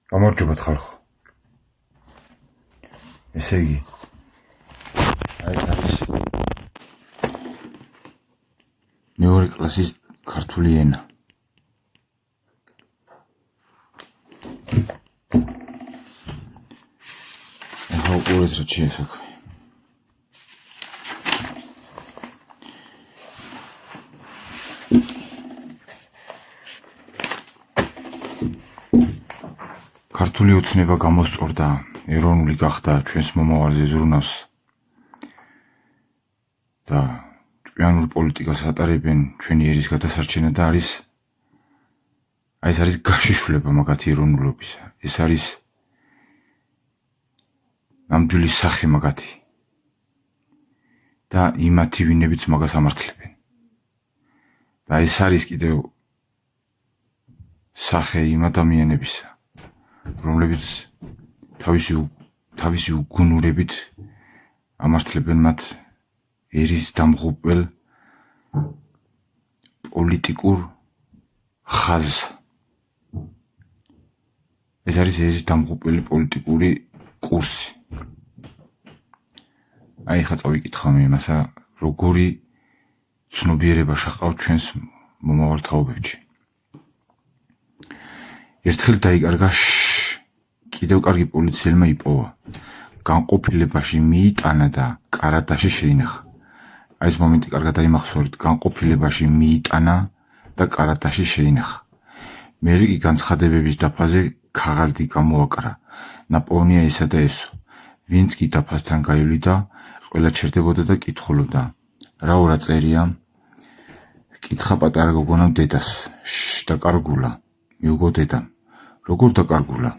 გამარჯობათ ხალხო. ესე იგი, აი არის მეორე კლასის ქართული ენა. ახლა უყურეთ რა შეესაქვე. ქართული ოცნება გამოსწორდა, ეროვნული გახდა, ჩვენს მომავალზე ზრუნავს და ჭკვიანურ პოლიტიკას ატარებენ ჩვენი ერის გადასარჩენა და ეს არის გაშიშვლება მაგათი ეროვნულობისა. ეს არის ნამდვილი სახე მაგათი და იმათი ვინებიც მაგას ამართლებენ. და ეს არის კიდევ სახე იმ ადამიანებისა, რომლებიც თავისი უგუნურებით ამართლებენ მათ ერის დამღუპველ პოლიტიკურ ხაზს. ეს არის ერის დამღუპველი პოლიტიკური კურსი. აი ხა წავიკითხავ მე იმასა, როგორი ცნობიერება შაყავთ ჩვენს მომავალ თაობებში. ერთხელ დაიკარგა კიდევ კარგი პოლიციელმა იპოვა. განყოფილებაში მიიტანა და კარადაში შეინახა. აი ეს მომენტი კარგად დაიმახსოვრეთ. განყოფილებაში მიიტანა და კარადაში შეინახა. მერე კი განცხადებების დაფაზე ქაღალდი გამოაკრა. ნაპოვნია ესა და ესო. ვინც კი დაფასთან გაივლიდა, ყველა ჩერდებოდა და კითხულობდა. რა ორა წერია? კითხა პატარა გოგონამ დედას. დაკარგულა. მიუგო დედამ. როგორ დაკარგულა?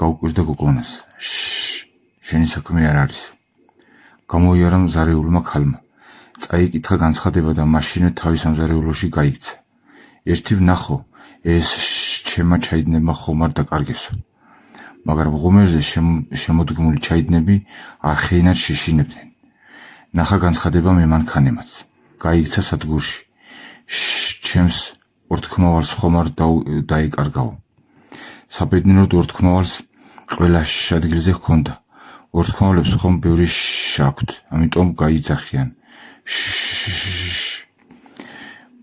გაუკვირდა გოგონას. შენი საქმე არ არის. გამოიარა მზარეულმა ქალმა. წაიკითხა განცხადება და მაშინვე თავის ამზარეულოში გაიქცა. ერთი ვნახო, ეს ჩემმა ჩაიდნებმა ხომ არ დაკარგესო. მაგრამ ღუმელზე შემოდგმული ჩაიდნები არხეინად შეშინებდნენ. ნახა განცხადება მე მანქანემაც. გაიქცა სადგურში. ჩემს ორთქმავალს ხომ არ დაიკარგაო. საბედნიეროდ ორთქმავალს ყველა ადგილზე ჰქონდა. ორთქმავლებს ხომ ბევრი აქვთ, ამიტომ გაიძახიან.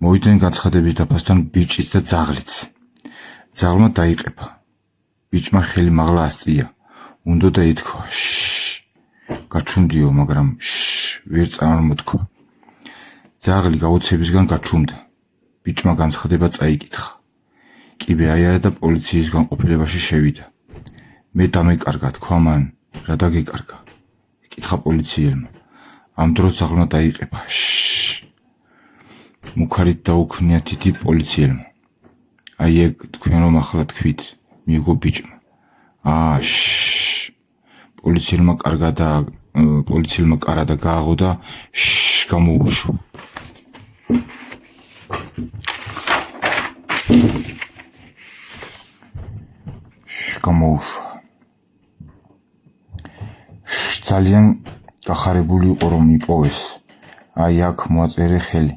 მოვიდნენ განცხადების დაფასთან ბიჭიც და ძაღლიც. ძაღლმა დაიყეფა. ბიჭმა ხელი მაღლა ასწია. უნდა და ეთქვა. გაჩუმდიო, მაგრამ ვერ წარმოთქვა. ძაღლი გაოცებისგან გაჩუმდა. ბიჭმა განცხადება წაიკითხა. კიბე აიარა და პოლიციის განყოფილებაში შევიდა. მე დამეკარგა, თქვა მან, რა დაგეკარგა? კითხა პოლიციელმა. ამ დროს ძაღლმა დაიყეფა. მუქარით დაუქნია თითი პოლიციელმა. აი ეგ თქვენ რომ ახლა თქვით, მიუგო ბიჭმა. პოლიციელმა კარა და გააღო და გამოუშვა. ძალიან გახარებული იყო რომ იპოვეს. აი აქ მოაწერე ხელი.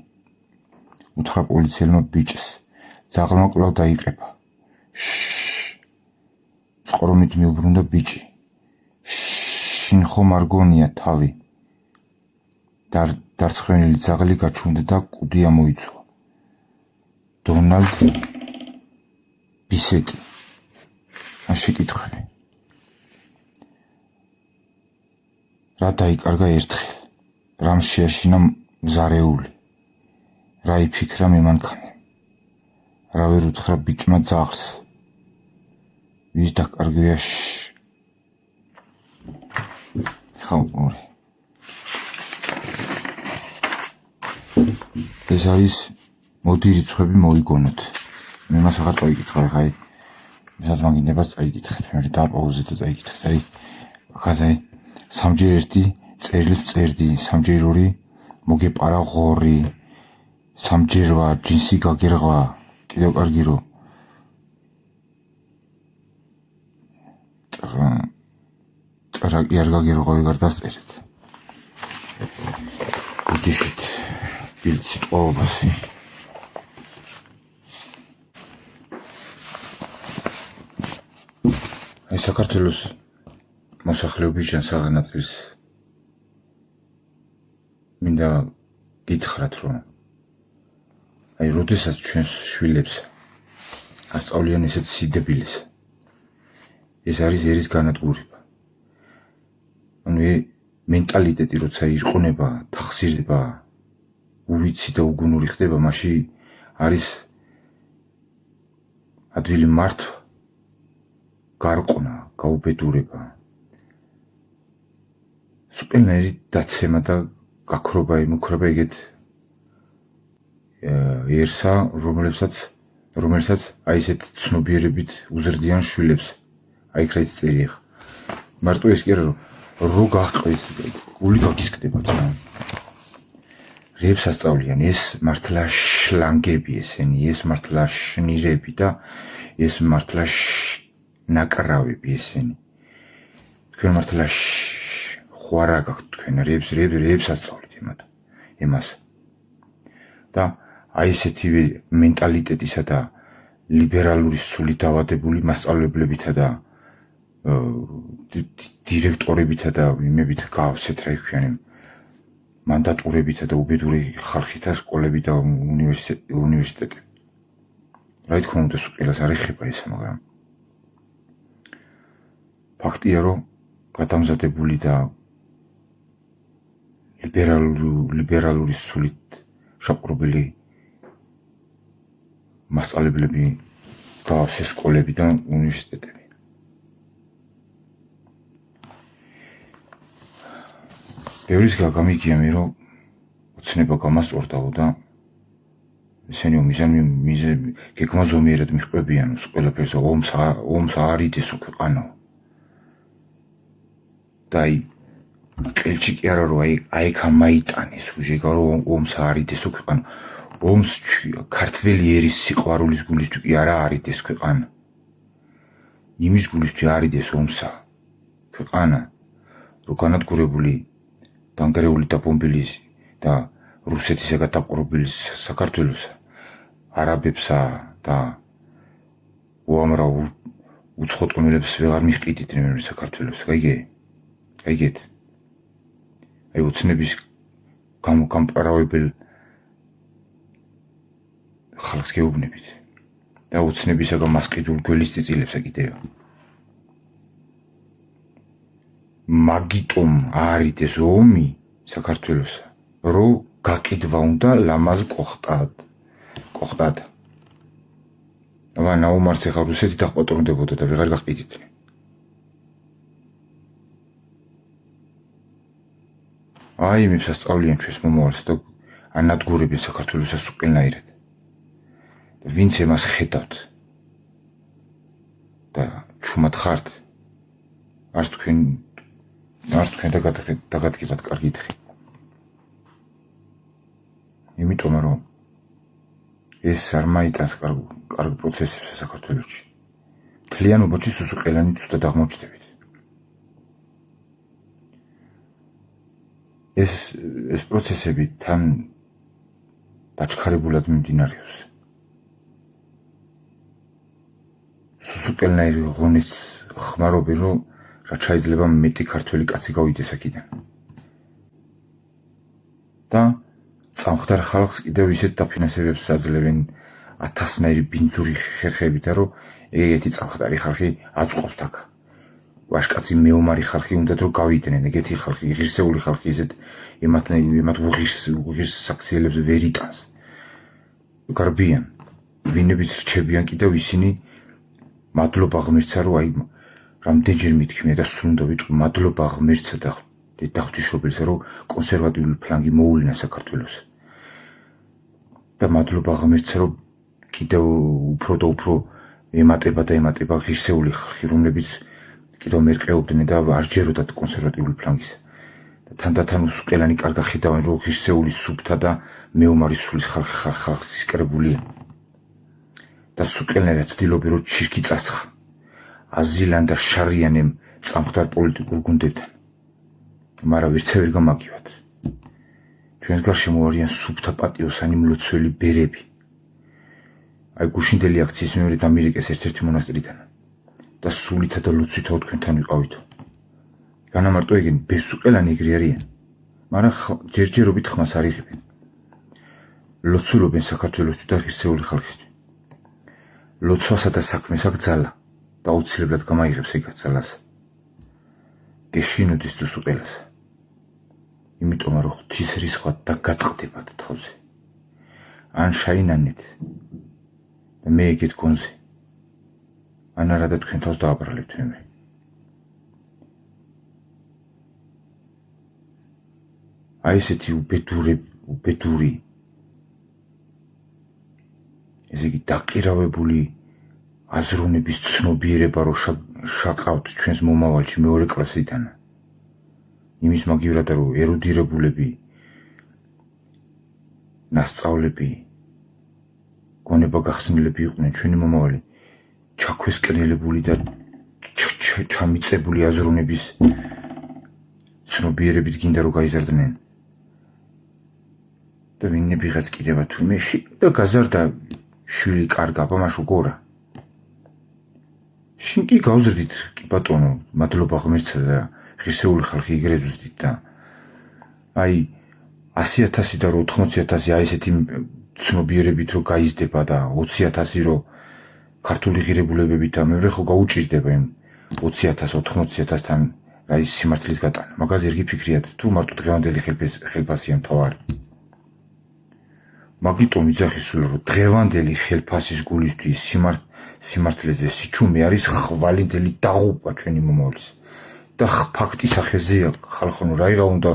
უთხრა პოლიციელმა ბიჭს. ძაღლმა კვლავ დაიყეფა. წყრომით მიუბრუნდა ბიჭი. შინ ხომ არ გონია თავი? დარცხვენილი ძაღლი გაჩუმდა და კუდი ამოიცვა. დონალდ ბისეტი. შეკითხები. რა დაიკარგა ერთხელ? რამ შეაშინა მზარეული? რა იფიქრა მე მანქანემ? რა ვერ უთხრა ბიჭმა ძაღლს? ვის დაკარგვია? ხალხური. ეს არის მოდი რიცხვები მოიგონოთ. მე მას აღარ წაიკითხავ, ხა აი მესაც მაგინდება წაიკითხეთ, მე დააპაუზეთ და წაიკითხეთ. აი ახლა სამჯერ ერთი წერილს წერდი, სამჯერ ორი მოგეპარა ღორი, სამჯერ ვარ ჯინსი გაგერღვა, კიდევ კარგი რო ტრაკი არ გაგერღვა, ვიღარ დასწერეთ. გუდიშით ბილცი ყოლბასი. აი საქართველოს მოსახლეობის ჯანსაღ ნაწილს მინდა გითხრათ, რომ აი როდესაც ჩვენს შვილებს ასწავლიან ესეთ სიდებილეს, ეს არის ერის განადგურება. ანუ მენტალიტეტი როცა ირყუნება, თახსირდება, უვიცი და უგუნური ხდება, მაშინ არის ადვილი მართვა, გარყნა, გაუბედურება, სუპერნერი დაცემა და გაქრობა, იმუქრება ეგეთ ერსა, რომელსაც აი ესეთ ცნობიერებით უზრდიან შვილებს. აი იქ რაც წერია. მარტო ეს კი არა, რომ გაყვის, გული გაგისკდებათ რა. რებს ასწავლიან, ეს მართლა შლანგები ესენი, ეს მართლა შნირები და ეს მართლა ნაკრავები ესენი. თქვენ მართლა ხვარა გაქვთ თქვენ რებს ასწავლით იმას. და აი ესეთივე მენტალიტეტისა და ლიბერალური სული დავადებული მასწავლებლებითა და დირექტორებითა და იმებით გავსეთ რა იქიან მანდატურებითა და უბედური ხალხითა სკოლები და უნივერსიტეტები. რა თქმა უნდა, სულ არ ეხება ეს, მაგრამ ფაქტია, რომ გადამზადებული და ლიბერალური სულით შაპყრობილი მასწავლებლები გავსეს სკოლები და უნივერსიტეტები. ბევრის გამიგია მე, რომ ოცნება გამასწორდაო და ესენი გეგმა ზომიერად მიჰყვებიან ყველაფერს, ომს არ იდეს ქვეყანა. და აი ყელჩი კი არა, რომ აი გამაიტანეს უჟეგა, რომ ომს არ იდეს ქვეყანა. ომს ქართველი ერის სიყვარულის გულისთვის კი არა არ იდეს ქვეყანა. იმის გულისთვის არ იდეს ომსა ქვეყანა, რომ განადგურებული დანგრეული დაბომბილი და რუსეთისა გადაპყრობილი საქართველოს არაბებსა და უამრავ უცხოტყმელებს ვეღარ მიჰყიდით მე საქართველოს. გაიგეთ? აი ოცნების გამპარავებელ ხალხს გეუბნებით და ოცნებისაგან მასყიდულ გველის წიწილებს აკიდეო. მაგიტომ არ იდეს ომი საქართველოსა, რომ გაკიდვა უნდა ლამაზ კოხტად. აბა ნაუმარს ეხა რუსეთი დახპატრონდებოდა და ვეღარ გაყიდით. აი იმებს ასწავლიან ჩვენს მომავალს და ანადგურებენ საქართველოსას უკენაირად. ვინც ემას ხედავთ და ჩუმად ხართ, არც თქვენ დაგადგებათ კარგი თხი. იმიტომ რომ ეს არ მაიტანს კარგ პროცესებს საქართველოში. მთლიანობაში სუსუყელანი ცუდად აღმოჩნდებით. ეს პროცესები თან დაჩქარებულად მიმდინარეობს. სუსუყელნაირი ღონეს ხმარობენ, რომ რაც შეიძლება მეტი ქართველი კაცი გავიდეს აქედან. და წამხდარ ხალხს კიდევ ისეთ დაფინანსებებს აძლევენ 1000-ნაირი ბინძური ხერხებით, რომ ეგეთი წამხდარი ხალხი აწყობს აქ. ვაშკაცი მეომარი ხალხი უნდათ რომ გავიდნენ, ეგეთი ხალხი, ღირსეული ხალხი ისეთ ემათ უღირს საქციელებს ვერ იტანს. გარბიან, ვინებიც რჩებიან კიდევ ისინი მადლობა ღმერთსა, რომ აი რამდენჯერ მითქმია და სულ უნდა ვიტყვი მადლობა ღმერთსა და ღვთისმშობელსა, რომ კონსერვატიული ფლანგი მოუვლინა საქართველოს. და მადლობა ღმერთსა, რომ კიდევ უფრო და უფრო ემატება ღირსეული ხალხი, რომლებიც კიდევ მერყეობდნენ და არ ჯეროდათ კონსერვატიული ფლანგის. და თანდათან უსუყელანი კარგად ხედავენ, რომ ღირსეული სუფთა და მეომარი სულის ხალხის კრებულია. და სუყელნერად ცდილობენ, რომ ჩირკი წასხა. აზილან და შარიანემ წამხდარ პოლიტიკურ გუნდებთან. მაგრამ ვერცე ვერ გამაგივათ. ჩვენს გარშემო არიან სუფთა პატიოსანი მლოცველი ბერები. აი გუშინდელი აქციის მეორე დამირეკეს ერთ-ერთი მონასტრიდან. და სულითა და ლოცვითაო თქვენთან ვიყავითო. განამარტო ეგენ ბესუყელანი ეგრე არიან, მაგრამ ჯერჯერობით ხმას არ იღებენ. ლოცულობენ საქართველოსთვის და ღირსეული ხალხისთვის. ლოცვასა და საქმეს აქ ძალა და აუცილებლად გამაიღებს ეგ ძალას. გეშინოდეს თუ სუყელას. იმიტომ რომ ღვთის რისხვა და გატყდებათ თავზე. ან შაინანეთ და მე ეგეთ გონზე. ან არა და თქვენ თავს დააბრალებთ მე. აი ესეთი უბედური ესე იგი დაყირავებული აზროვნების ცნობიერება რო შაყავთ ჩვენს მომავალში მეორე კლასიდან. იმის მაგივრად რომ ერუდირებულები, ნასწავლები, გონება გახსნილები იყვნენ ჩვენი მომავალი, ჩაქვესკნელებული და ჩამიწებული აზროვნების ცნობიერებით გინდა რომ გაიზარდნენ. და ვინმე ვიღაც კიდევა თურმე და გაზარდა შვილი კარგა, ბამაშო გორა. შინ კი გავზრდით, კი ბატონო, მადლობა ღმერთსა და ღირსეული ხალხი იგრეთ ვზდით და აი 100,000 და 80,000 აი ესეთი ცნობიერებით რომ გაიზრდება და 20,000 რომ ქართული ღირებულებებით და მეორე ხო გაუჭირდება იმ 20,000 80,000-თან აი სიმართლის გატანა. მაგაზე ერთი ფიქრიათ თუ მარტო დღევანდელი ხელფასია მთავარი. მაგიტომ იძახისულა რომ დღევანდელი ხელფასის გულისთვის სიმართლეზე სიჩუმე არის ხვალინდელი დაღუპვა ჩვენი მომავლის. და ფაქტის ახეზეა ხალხო რა უნდა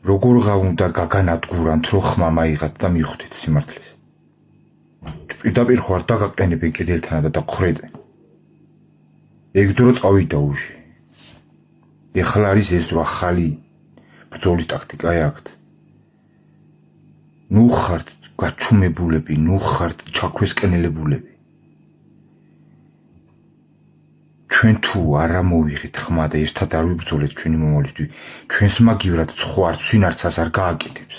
როგორღა უნდა გაგანადგურანთ რომ ხმა მაიღათ და მიხვდეთ სიმართლეს. პირდაპირ ხო არ დაგაყენებენ კედელთან და დაგხრედენ. ეგ დრო წავიდა უში. ეხლა არის ეს რო ახალი ბრძოლის ტაქტიკა აქვთ. ნუ ხართ გაჩუმებულები, ნუ ხართ ჩაქვესკნელებულები. ჩვენ თუ არ ამოვიღეთ ხმა და ერთად არ ვიბრძოლეთ ჩვენი მომავლისთვის, ჩვენს მაგივრად ცხო არც ვინ არცას არ გააკეთებს.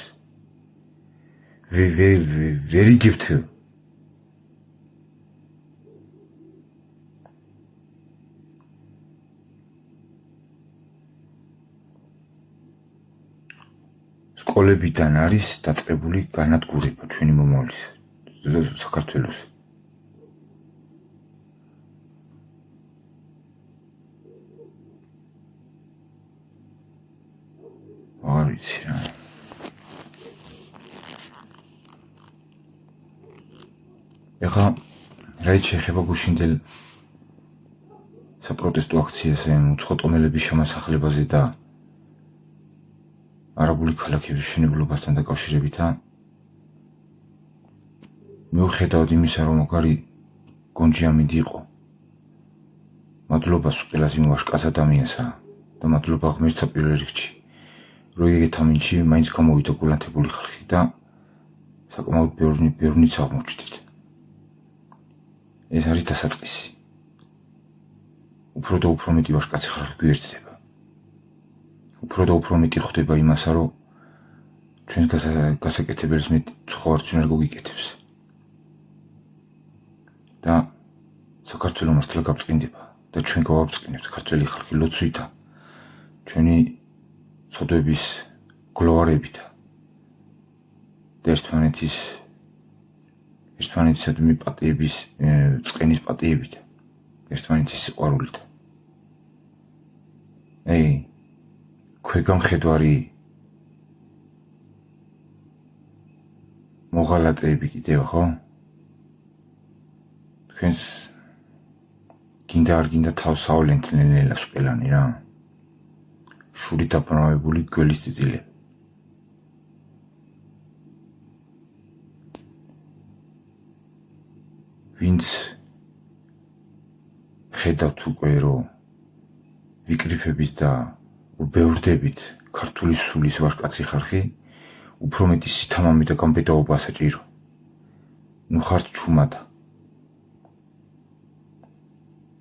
ვერ იგებთ. სკოლებიდან არის დაწყებული განადგურება ჩვენი მომავლის საქართველოს. არ ვიცი რა. ეხლა რაც შეეხება გუშინდელ საპროტესტო აქციაზე უცხოტომელების შემოსახლებაზე და არაბული ქალაქების მშენებლობასთან დაკავშირებით მიუხედავად იმისა, რომ მაგარი გონჯი ამინდი იყო. მადლობა სუყელას იმ ვაშკაც ადამიანსა და მადლობა ღმერთსა პირველ რიგში, რომ ეგეთ ამინდში მაინც გამოვიდა გულანთებული ხალხი და საკმაოდ ბევრნიც აღმოჩნდით. ეს არის დასაწყისი. უფრო და უფრო მეტი ვაშკაცი ხალხი გვიერთდება. უფრო და უფრო მეტი ხვდება იმასა, რომ ჩვენს გასაკეთებელს მეტი სხვა არც ვინ არ გოგიკეთებს. და საქართველო მართლა გავწყინდება და ჩვენ გავავწყინებთ ქართველი ხალხი ლოცვითა, ჩვენი ცოდვების გლოვარებით და ერთმანეთისადმი პატიების, წყენის პატიებით, ერთმანეთის სიყვარულით. ქვეგამხედვარი მოღალატეები კიდევ ხო? თქვენს გინდა არ გინდა თავს აავლენდნენ ელასყელანი რა. შურით აპრამებული გველის წიწილები. ვინც ხედავთ უკვე რომ ვიკრიფებით და უბევრდებით ქართული სულის ვაშკაცი ხალხი, უფრო მეტი სითამამი და გამბედაობა საჭირო. ნუ ხართ ჩუმადა.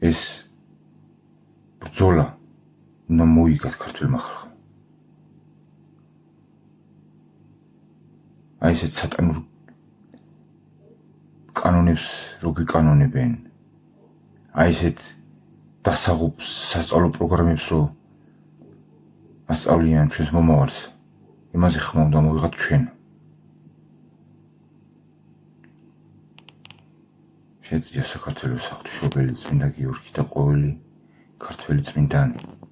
ეს ბრძოლა უნდა მოიგათ ქართულმა ხალხმა. აი ესეთ სატანურ კანონებს რო გიკანონებენ, აი ესეთ დასაღუპს სასწავლო პროგრამებს რო ასწავლიან ჩვენს მომავალს, იმაზე ხმა უნდა მოვიღოთ ჩვენ. შეეძლია საქართველოს საღვთისმშობელი წმინდა გიორგი და ყოველი ქართველი წმინდანი